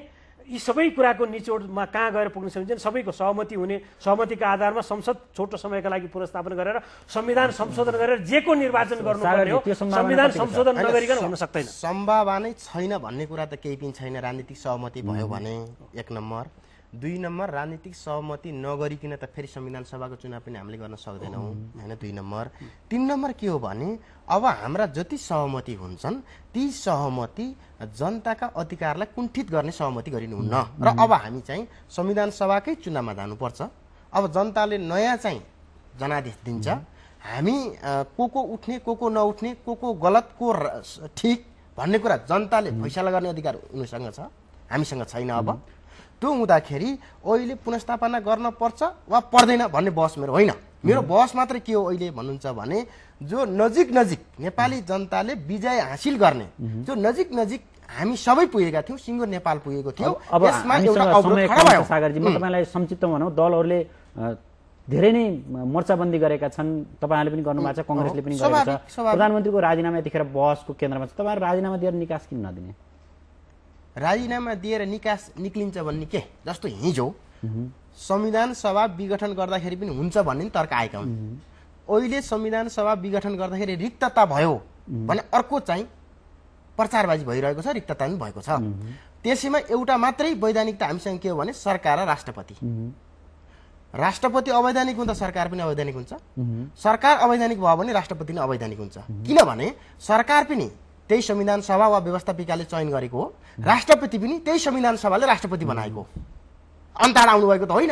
यी सबै कुराको निचोडमा कहाँ गएर पुग्न सकिन्छ? सबैको सहमति हुने, सहमतिका आधारमा संसद छोटो समयका लागि पुनर्स्थापना गरेर संविधान संशोधन गरेर जेको निर्वाचन गर्नुपर्ने हो, संविधान संशोधन नगरिकन हुन सक्दैन। सम्भावना छैन भन्ने कुरा त केही पनि छैन। राजनीतिक सहमति भयो भने 1 नम्बर, 2 नम्बर राजनीतिक सहमति नगरिकन त फेरि संविधान सभाको चुनाव पनि हामीले गर्न सक्दैनौँ, होइन? 2 नम्बर। 3 नम्बर के हो भने अब हाम्रा जति सहमति हुन्छन् ती सहमति जनताका अधिकारलाई कुण्ठित गर्ने सहमति गरिनुहुन्न र अब हामी चाहिँ संविधान सभाकै चुनावमा जानुपर्छ। अब जनताले नयाँ चाहिँ जनादेश दिन्छ, हामी को उठ्ने को नउठ्ने, को गलत को ठिक भन्ने कुरा जनताले फैसला गर्ने अधिकार उनीसँग छ, हामीसँग छैन। अब त्यो हुँदाखेरि अहिले पुनर्स्थापना गर्न पर्छ वा पर्दैन भन्ने बहस मेरो होइन। मेरो बहस मात्र के हो अहिले भन्नुहुन्छ भने जो नजिक नेपाली जनताले विजय हासिल गर्ने जो नजिक हामी सबै पुगेका थियौँ, सिङ्गो नेपाल पुगेको थियो। अब सागरजी, म तपाईँलाई संक्षिप्तमा भनौँ, दलहरूले धेरै नै मोर्चाबन्दी गरेका छन्, तपाईँहरूले पनि गर्नुभएको छ, कङ्ग्रेसले पनि गरेको छ। प्रधानमन्त्रीको राजीनामा यतिखेर बहसको केन्द्रमा छ। तपाईँहरू राजीनामा दिएर निकास किन नदिने? राजीनामा दिएर निकास निक्लिन्छ भन्ने के? जस्तो हिजो संविधान सभा विघटन गर्दाखेरि पनि हुन्छ भन्ने तर्क आएका हुन्। अहिले संविधान सभा विघटन गर्दाखेरि रिक्तता भयो भने अर्को चाहिँ प्रचारबाजी भइरहेको छ, रिक्तता पनि भएको छ। त्यसैमा एउटा मात्रै वैधानिकता हामीसँग के हो भने सरकार र राष्ट्रपति। राष्ट्रपति अवैधानिक हुँदा सरकार पनि अवैधानिक हुन्छ, सरकार अवैधानिक भयो भने राष्ट्रपति पनि अवैधानिक हुन्छ। किनभने सरकार पनि त्यही संविधान सभा वा व्यवस्थापिकाले चयन गरेको हो, राष्ट्रपति पनि त्यही संविधान सभाले राष्ट्रपति बनाएको, अन्ताड आउनु भएको त होइन।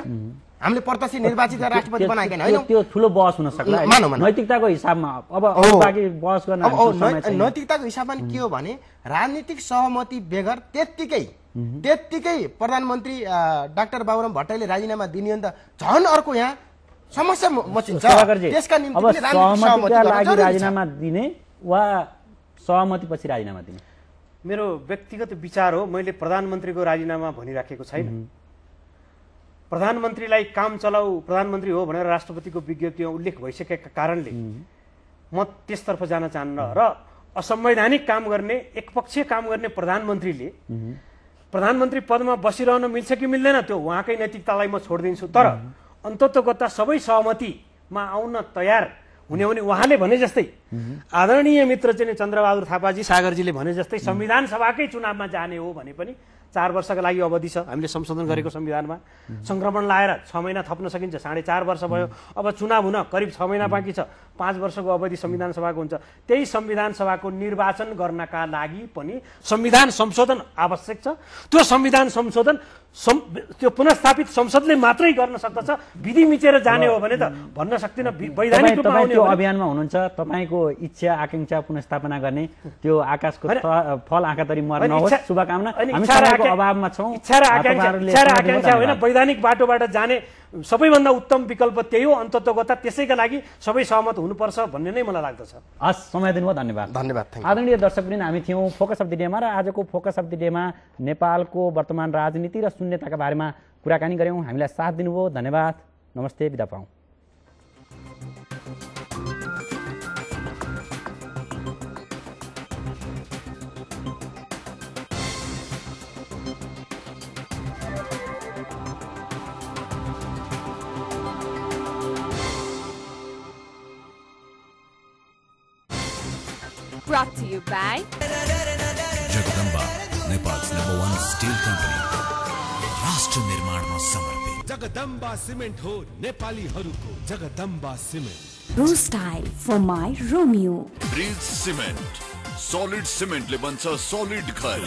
हामीले प्रत्यक्ष निर्वाचित राष्ट्रपति बनाएका होइन। त्यो ठुलो बहस हुन सक्ला नैतिकताको हिसाबमा। अब बाँकी बहस गर्न नैतिकताको हिसाबमा के हो भने राजनीतिक सहमति बेगर त्यत्तिकै प्रधानमन्त्री डाक्टर बाबुराम भट्टराईले राजीनामा दिने हो नि त झन् अर्को यहाँ समस्या मचिन्छ। त्यसका निम्ति सहमतिका लागि राजीनामा दिने वा सहमतिपछि राजीनामा दिने मेरो व्यक्तिगत विचार हो। मैले प्रधानमन्त्रीको राजीनामा भनिराखेको छैन। प्रधानमन्त्रीलाई काम चलाऊ प्रधानमन्त्री हो भनेर राष्ट्रपतिको विज्ञप्तिमा उल्लेख भइसकेका कारणले म त्यसतर्फ जान चाहन्न र असंवैधानिक काम गर्ने, एकपक्षीय काम गर्ने प्रधानमन्त्रीले प्रधानमन्त्री पदमा बसिरहन मिल्छ कि मिल्दैन त्यो उहाँकै नैतिकतालाई म छोडिदिन्छु। तर अन्ततोगत्ता सबै सहमतिमा आउन तयार हुने हो भने उहाँले भने जस्तै आदरणीय मित्र चाहिँ चन्द्रबहादुर थापाजी सागरजीले भने जस्तै संविधान सभाकै चुनावमा जाने हो भने पनि 4 वर्षका लागि अवधि छ। हामीले संशोधन गरेको संविधानमा संक्रमण लाएर 6 महिना थप्न सकिन्छ, 4.5 वर्ष भयो। अब चुनाव हुन करिब 6 महिना बाँकी छ, 5 वर्षको अवधि संविधान सभाको हुन्छ। त्यही संविधान सभाको निर्वाचन गर्नका लागि पनि संविधान संशोधन आवश्यक छ। त्यो संविधान संशोधन त्यो पुनर्स्थापित संसदले मात्रै गर्न सक्दछ। विधि मिचेर जाने हो भने त भन्न सक्दिन। वैधानिक रूपमा आउने त्यो अभियानमा हुनुहुन्छ, तपाईँको इच्छा आकांक्षा पुनर्स्थापना गर्ने त्यो आकाशको फल आँखातरी मर्न नहोस्, शुभकामना। हामी समयको अभावमा छौँ। इच्छा र आकांक्षा होइन, वैधानिक बाटोबाट जाने सबैभन्दा उत्तम विकल्प त्यही हो। अन्ततोगत्ता त्यसैका लागि सबै सहमत हुनुपर्छ भन्ने नै मलाई लाग्दछ। हस्, समय दिनुभयो, धन्यवाद। आदरणीय दर्शकवृन्द, हामी थियौँ फोकस अफ द डेमा र आजको फोकस अफ द डेमा नेपालको वर्तमान राजनीति र शून्यताका बारेमा कुराकानी गऱ्यौँ। हामीलाई साथ दिनुभयो, धन्यवाद। नमस्ते, बिदा पाऊँ। Brought to you by Jagdamba, Nepal's #1 steel company, राष्ट्र निर्माणमा समर्पित। जगदम्बा सिमेन्ट हो नेपालीहरूको Jagdamba cement. Blue Style for my Romeo. Bridge cement, solid सिमेन्टले बन्छ सलिड घर।